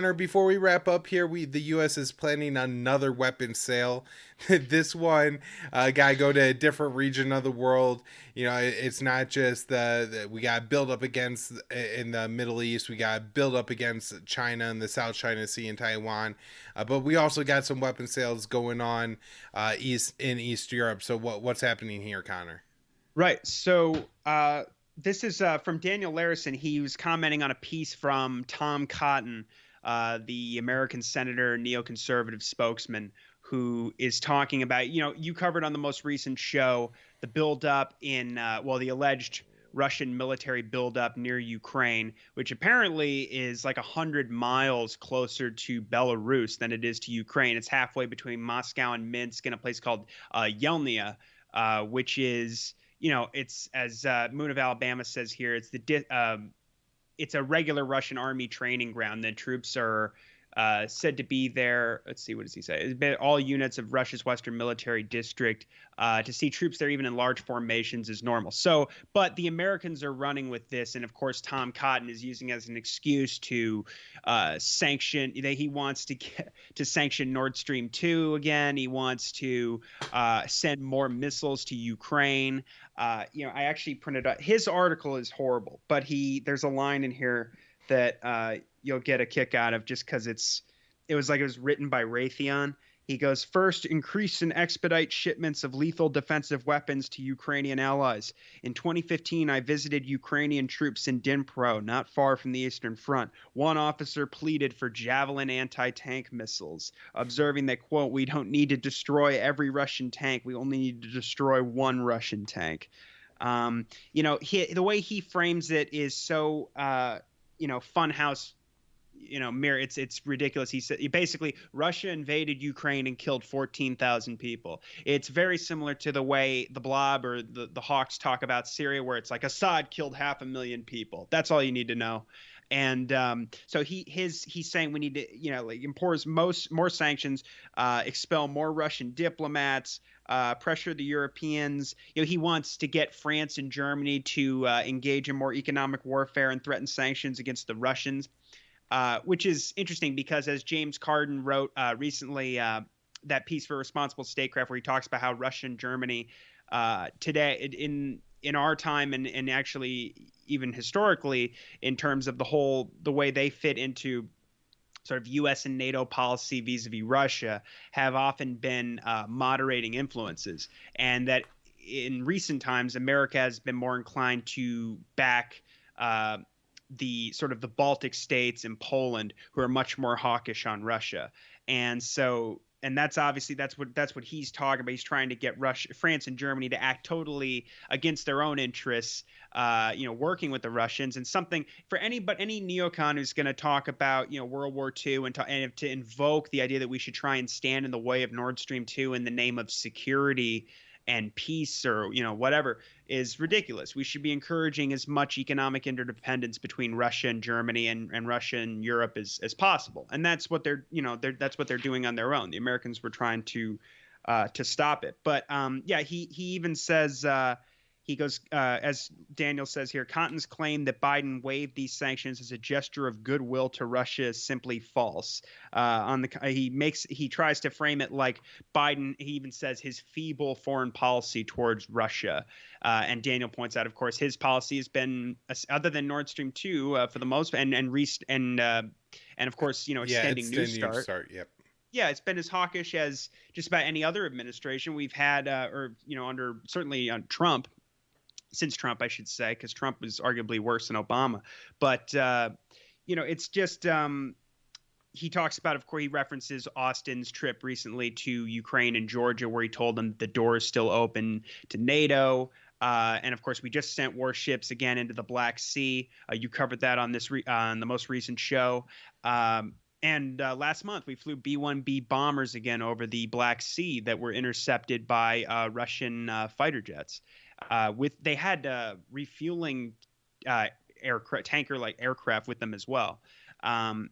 Connor, before we wrap up here, the U.S. is planning another weapon sale. This one got to go to a different region of the world. You know, it's not just the we got to build up against in the Middle East. We got to build up against China and the South China Sea and Taiwan. But we also got some weapon sales going on East Europe. So what's happening here, Connor? Right. So this is from Daniel Larison. He was commenting on a piece from Tom Cotton, the American senator, neoconservative spokesman, who is talking about, you covered on the most recent show the buildup in, the alleged Russian military buildup near Ukraine, which apparently is like 100 miles closer to Belarus than it is to Ukraine. It's halfway between Moscow and Minsk in a place called Yelnya, which is it's as Moon of Alabama says here. It's a regular Russian army training ground. The troops are said to be there. Let's see, what does he say? It's been all units of Russia's Western Military District. To see troops there, even in large formations, is normal. So, but the Americans are running with this, and of course, Tom Cotton is using as an excuse to sanction. He wants to sanction Nord Stream 2 again. He wants to send more missiles to Ukraine. I actually printed out his article is horrible, but there's a line in here that you'll get a kick out of just because it was written by Raytheon. He goes, first, increase and expedite shipments of lethal defensive weapons to Ukrainian allies. In 2015, I visited Ukrainian troops in Dnipro, not far from the Eastern Front. One officer pleaded for Javelin anti-tank missiles, observing that, quote, we don't need to destroy every Russian tank. We only need to destroy one Russian tank. The way he frames it is so, funhouse, mirror. It's ridiculous. He said basically Russia invaded Ukraine and killed 14,000 people. It's very similar to the way the Blob or the Hawks talk about Syria, where it's like Assad killed 500,000 people. That's all you need to know. And so he's saying we need to impose more sanctions, expel more Russian diplomats, pressure the Europeans. He wants to get France and Germany to engage in more economic warfare and threaten sanctions against the Russians. Which is interesting because, as James Carden wrote recently, that piece for Responsible Statecraft, where he talks about how Russia and Germany today, in our time, and actually even historically, in terms of the way they fit into sort of U.S. and NATO policy vis-a-vis Russia, have often been moderating influences, and that in recent times, America has been more inclined to back the sort of the Baltic states and Poland, who are much more hawkish on Russia. And so, and that's obviously that's what he's talking about. He's trying to get France and Germany to act totally against their own interests, working with the Russians. And something for any neocon who's going to talk about World War II and to invoke the idea that we should try and stand in the way of Nord Stream 2 in the name of security and peace, or whatever, is ridiculous. We should be encouraging as much economic interdependence between Russia and Germany and Russia and Europe as possible. And that's what that's what they're doing on their own. The Americans were trying to stop it. But he even says, he goes, as Daniel says here, Cotton's claim that Biden waived these sanctions as a gesture of goodwill to Russia is simply false. He tries to frame it like Biden. He even says his feeble foreign policy towards Russia. And Daniel points out, of course, his policy has been, other than Nord Stream 2 for the most, and of course, extending New Start. Yep. Yeah, it's been as hawkish as just about any other administration we've had, under certainly on Trump. Since Trump, I should say, because Trump was arguably worse than Obama. But, it's just he talks about, of course, he references Austin's trip recently to Ukraine and Georgia, where he told them the door is still open to NATO. And, of course, we just sent warships again into the Black Sea. You covered that on on the most recent show. And last month, we flew B-1B bombers again over the Black Sea that were intercepted by Russian fighter jets. They had refueling tanker-like aircraft with them as well, and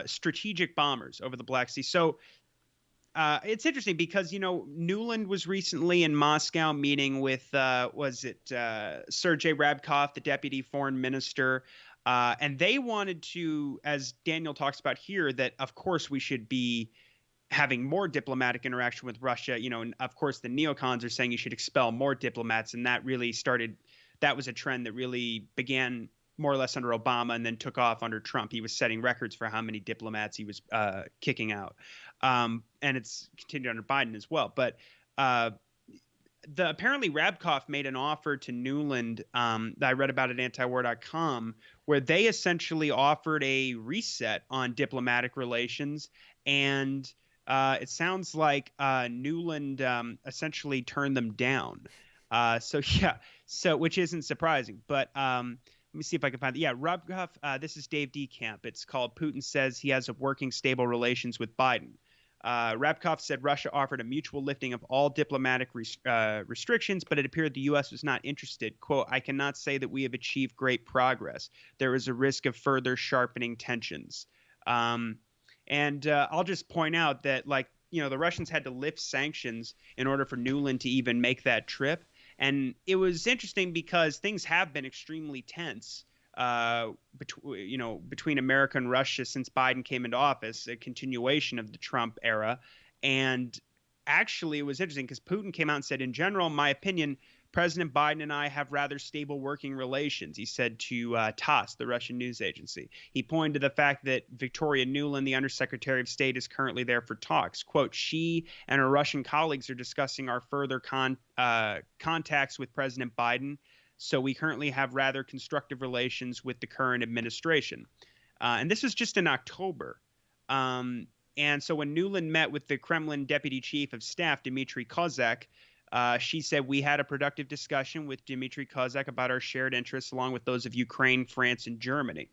strategic bombers over the Black Sea. So it's interesting because Nuland was recently in Moscow meeting with Sergei Rabkov, the deputy foreign minister. And they wanted to, as Daniel talks about here, that of course we should be having more diplomatic interaction with Russia, and of course the neocons are saying you should expel more diplomats, and that was a trend that really began more or less under Obama and then took off under Trump. He was setting records for how many diplomats he was kicking out, and it's continued under Biden as well. But apparently Rabkov made an offer to Newland that I read about at antiwar.com, where they essentially offered a reset on diplomatic relations, and it sounds like Newland essentially turned them down. So which isn't surprising. But let me see if I can find it. Yeah, Rabkov, this is Dave DeCamp. It's called Putin Says He Has a Working Stable Relations with Biden. Rabkov said Russia offered a mutual lifting of all diplomatic restrictions, but it appeared the U.S. was not interested. Quote, I cannot say that we have achieved great progress. There is a risk of further sharpening tensions. And I'll just point out that, the Russians had to lift sanctions in order for Newland to even make that trip. And it was interesting because things have been extremely tense between America and Russia since Biden came into office, a continuation of the Trump era. And actually, it was interesting because Putin came out and said, in general, in my opinion, President Biden and I have rather stable working relations, he said to TASS, the Russian news agency. He pointed to the fact that Victoria Nuland, the Undersecretary of State, is currently there for talks. Quote, she and her Russian colleagues are discussing our further contacts with President Biden, so we currently have rather constructive relations with the current administration. And this was just in October. And so when Nuland met with the Kremlin Deputy Chief of Staff, Dmitry Kozak, she said, we had a productive discussion with Dmitry Kozak about our shared interests, along with those of Ukraine, France, and Germany,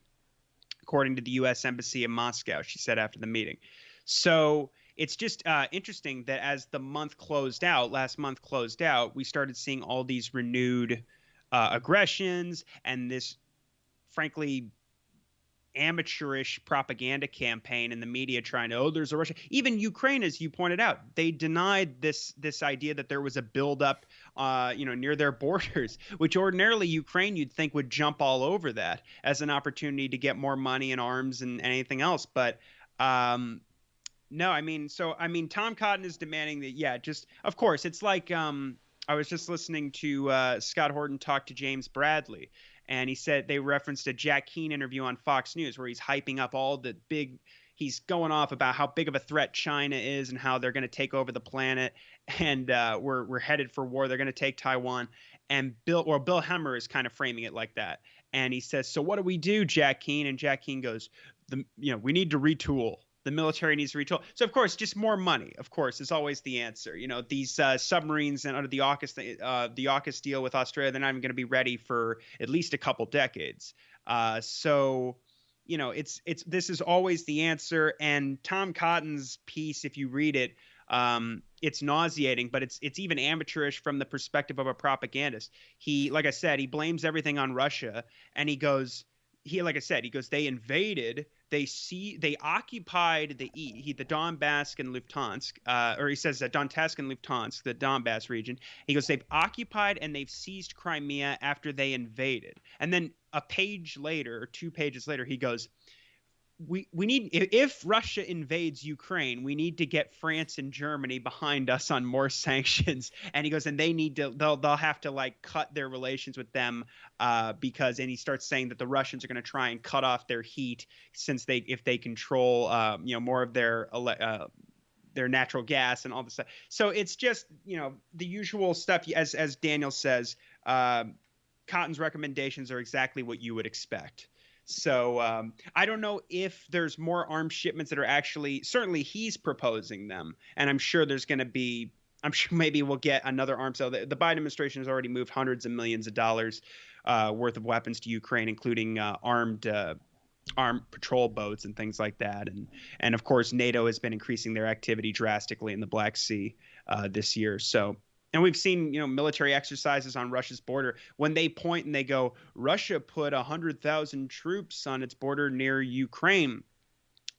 according to the U.S. Embassy in Moscow, she said after the meeting. So it's just interesting that as the last month closed out, we started seeing all these renewed aggressions and this, frankly, amateurish propaganda campaign in the media trying to, there's a Russia. Even Ukraine, as you pointed out, they denied this idea that there was a buildup, near their borders, which ordinarily Ukraine you'd think would jump all over that as an opportunity to get more money and arms and anything else. But no, Tom Cotton is demanding that, just, of course, it's like I was just listening to Scott Horton talk to James Bradley. And he said they referenced a Jack Keane interview on Fox News where he's hyping up he's going off about how big of a threat China is and how they're going to take over the planet. And we're headed for war. They're going to take Taiwan. And Bill Hemmer is kind of framing it like that. And he says, so what do we do, Jack Keane? And Jack Keane goes, we need to retool. The military needs to retool. So, of course, just more money, of course, is always the answer. These submarines and under the AUKUS deal with Australia, they're not even going to be ready for at least a couple decades. This is always the answer. And Tom Cotton's piece, if you read it, it's nauseating, but it's even amateurish from the perspective of a propagandist. Like I said, he blames everything on Russia, and he goes, they invaded. They occupied the Donbass and Lufthansk, or he says that Donetsk and Lufthansk, the Donbass region. He goes, they've occupied and they've seized Crimea after they invaded. And then a page later, or 2 pages later, he goes, we need, if Russia invades Ukraine, we need to get France and Germany behind us on more sanctions. And he goes, and they'll have to cut their relations with them because, and he starts saying that the Russians are going to try and cut off their heat since if they control more of their natural gas and all this stuff. So it's just the usual stuff. As Daniel says, Cotton's recommendations are exactly what you would expect. So I don't know if there's more arms shipments that are certainly he's proposing them. And I'm sure maybe we'll get another arms sale. The Biden administration has already moved hundreds of millions of dollars worth of weapons to Ukraine, including armed patrol boats and things like that. And of course, NATO has been increasing their activity drastically in the Black Sea this year. And we've seen, military exercises on Russia's border when they point and they go, Russia put 100,000 troops on its border near Ukraine.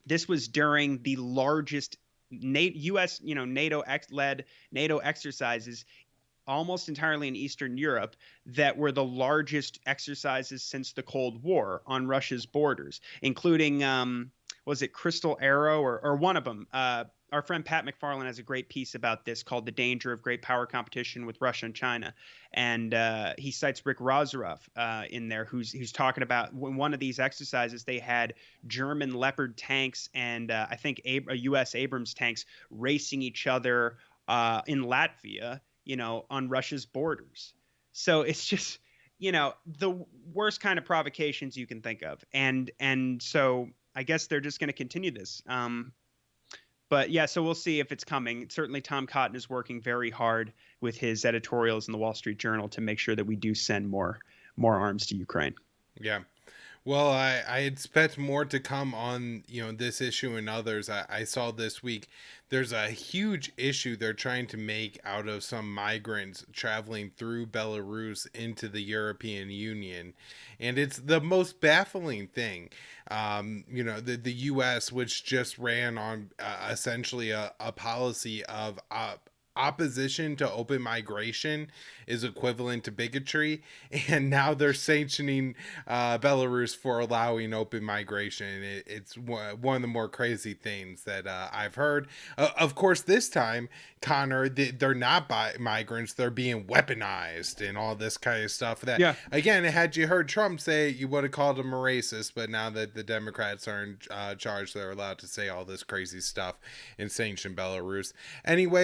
This was during the largest U.S. NATO-led NATO exercises almost entirely in Eastern Europe that were the largest exercises since the Cold War on Russia's borders, including was it Crystal Arrow or one of them? Our friend Pat McFarlane has a great piece about this called "The Danger of Great Power Competition with Russia and China," and he cites Rick Rozaroff in there, who's talking about when one of these exercises they had German Leopard tanks and I think U.S. Abrams tanks racing each other in Latvia, on Russia's borders. So it's just, the worst kind of provocations you can think of, and so I guess they're just going to continue this. But yeah, so we'll see if it's coming. Certainly, Tom Cotton is working very hard with his editorials in the Wall Street Journal to make sure that we do send more arms to Ukraine. Yeah. Well, I expect more to come on, this issue and others. I saw this week there's a huge issue they're trying to make out of some migrants traveling through Belarus into the European Union. And it's the most baffling thing. The U.S., which just ran on essentially a policy of opposition to open migration is equivalent to bigotry, and now they're sanctioning Belarus for allowing open migration. It's one of the more crazy things that I've heard. Of course, this time, Connor, they're not migrants; they're being weaponized and all this kind of stuff. That again, had you heard Trump say, you would have called him a racist. But now that the Democrats are in charge, they're allowed to say all this crazy stuff and sanction Belarus. Anyway.